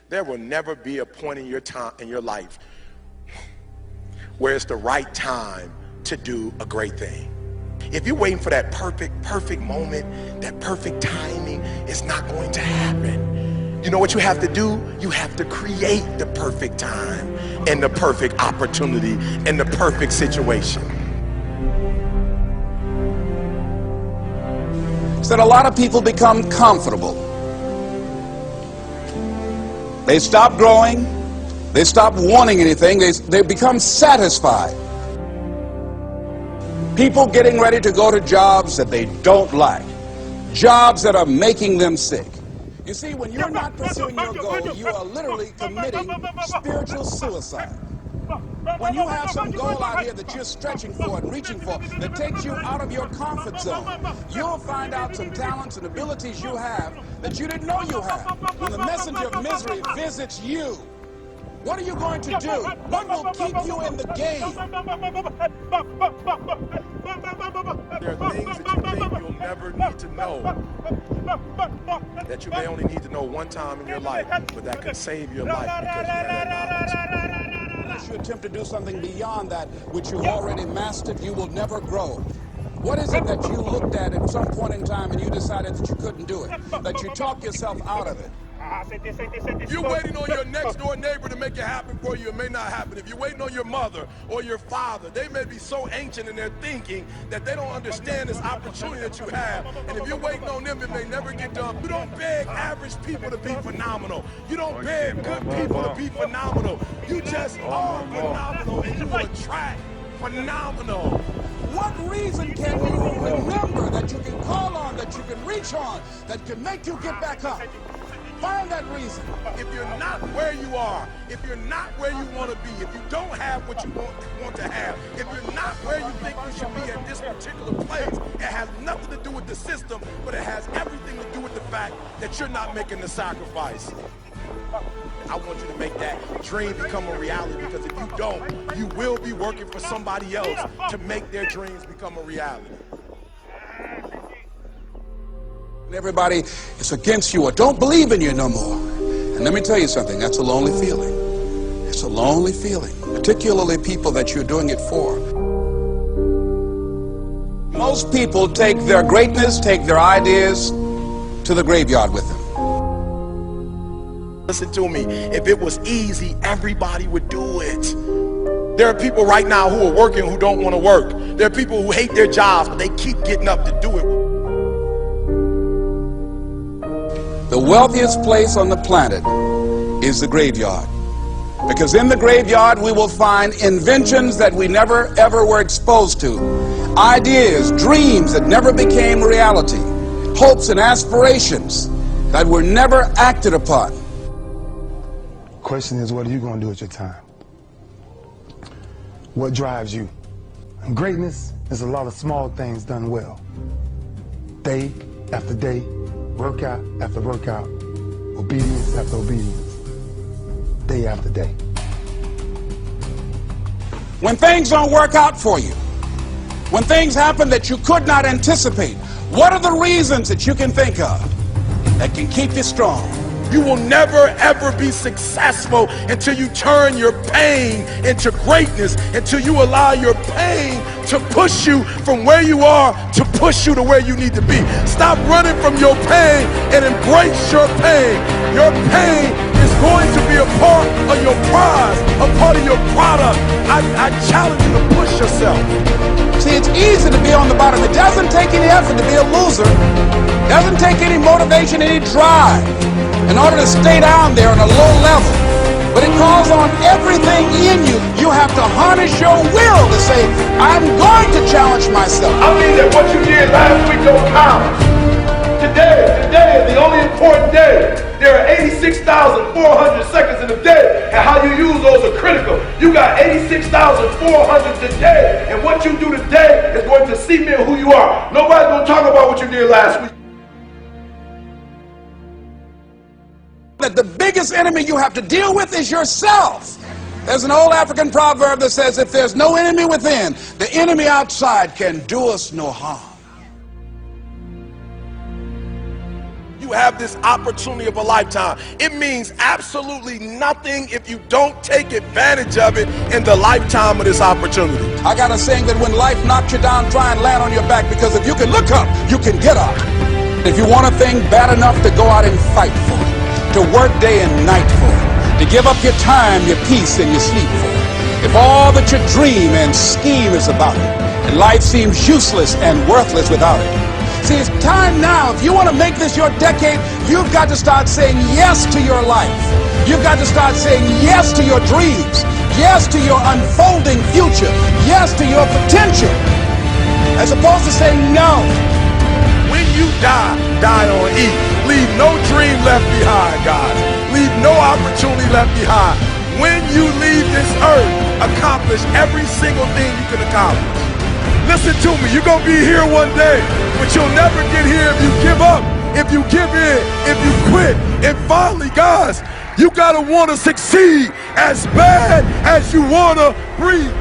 There will never be a point in your time in your life where it's the right time to do a great thing. If you're waiting for that perfect moment, that perfect timing, it's not going to happen. You know what you have to do? You have to create the perfect time and the perfect opportunity and the perfect situation. So that a lot of people become comfortable. They stop growing. They stop wanting anything. They become satisfied. People getting ready to go to jobs that they don't like, jobs that are making them sick. You see, when you're not pursuing your goal, you are literally committing spiritual suicide. When you have some goal out here that you're stretching for and reaching for that takes you out of your comfort zone, you'll find out some talents and abilities you have that you didn't know you had. When the messenger of misery visits you, what are you going to do? What will keep you in the game? There are things that you think you'll never need to know, that you may only need to know one time in your life, but that could save your life because you have that knowledge. Unless you attempt to do something beyond that which you already mastered, you will never grow. What is it that you looked at some point in time and you decided that you couldn't do it, that you talked yourself out of it? You're waiting on your next door neighbor to make it happen for you, it may not happen. If you're waiting on your mother or your father, they may be so ancient in their thinking that they don't understand this opportunity that you have. And if you're waiting on them, it may never get done. You don't beg average people to be phenomenal. You don't beg good people to be phenomenal. You just are phenomenal, and you will attract phenomenal. What reason can you remember that you can call on, that you can reach on, that can make you get back up? Find that reason. If you're not where you are, if you're not where you want to be, if you don't have what you want to have, if you're not where you think you should be at this particular place, it has nothing to do with the system, but it has everything to do with the fact that you're not making the sacrifice. I want you to make that dream become a reality, because if you don't, you will be working for somebody else to make their dreams become a reality. Everybody is against you or don't believe in you no more. And let me tell you something, that's a lonely feeling. It's a lonely feeling, particularly people that you're doing it for. Most people take their greatness, take their ideas to the graveyard with them. Listen to me, if it was easy, everybody would do it. There are people right now who are working who don't want to work. There are people who hate their jobs, but they keep getting up to do it. The wealthiest place on the planet is the graveyard. Because in the graveyard we will find inventions that we never ever were exposed to. Ideas, dreams that never became reality. Hopes and aspirations that were never acted upon. Question is, what are you going to do with your time? What drives you? And greatness is a lot of small things done well. Day after day, workout after workout, obedience after obedience, day after day. When things don't work out for you, when things happen that you could not anticipate, what are the reasons that you can think of that can keep you strong? You will never ever be successful until you turn your pain into greatness, until you allow your pain to push you from where you are to push you to where you need to be. Stop running from your pain and embrace your pain. Your pain is going to be a part of your prize, a part of your product. I challenge you to push yourself. See, it's easy to be on the bottom. It doesn't take any effort to be a loser. It doesn't take any motivation, any drive in order to stay down there on a low level. But it calls on everything in you. You have to harness your will to say, I'm going to challenge myself. I mean that what you did last week don't count. Today is the only important day. There are 86,400 seconds in a day, and how you use those are critical. You got 86,400 today, and what you do today is going to cement who you are. Nobody's going to talk about what you did last week. That the biggest enemy you have to deal with is yourself. There's an old African proverb that says, if there's no enemy within, the enemy outside can do us no harm. you have this opportunity of a lifetime. It means absolutely nothing if you don't take advantage of it in the lifetime of this opportunity. I got a saying that when life knocks you down, try and land on your back, because if you can look up, you can get up. If you want a thing bad enough to go out and fight for it, to work day and night for it, to give up your time, your peace, and your sleep for it, if all that you dream and scheme is about it, and life seems useless and worthless without it. See, it's time now. If you want to make this your decade, you've got to start saying yes to your life. You've got to start saying yes to your dreams, yes to your unfolding future, yes to your potential, as opposed to saying no. When you die, die on E. Leave no dream left behind, guys. Leave no opportunity left behind. When you leave this earth, accomplish every single thing you can accomplish. Listen to me, you're going to be here one day, but you'll never get here if you give up, if you give in, if you quit. And finally, guys, you got to want to succeed as bad as you want to breathe.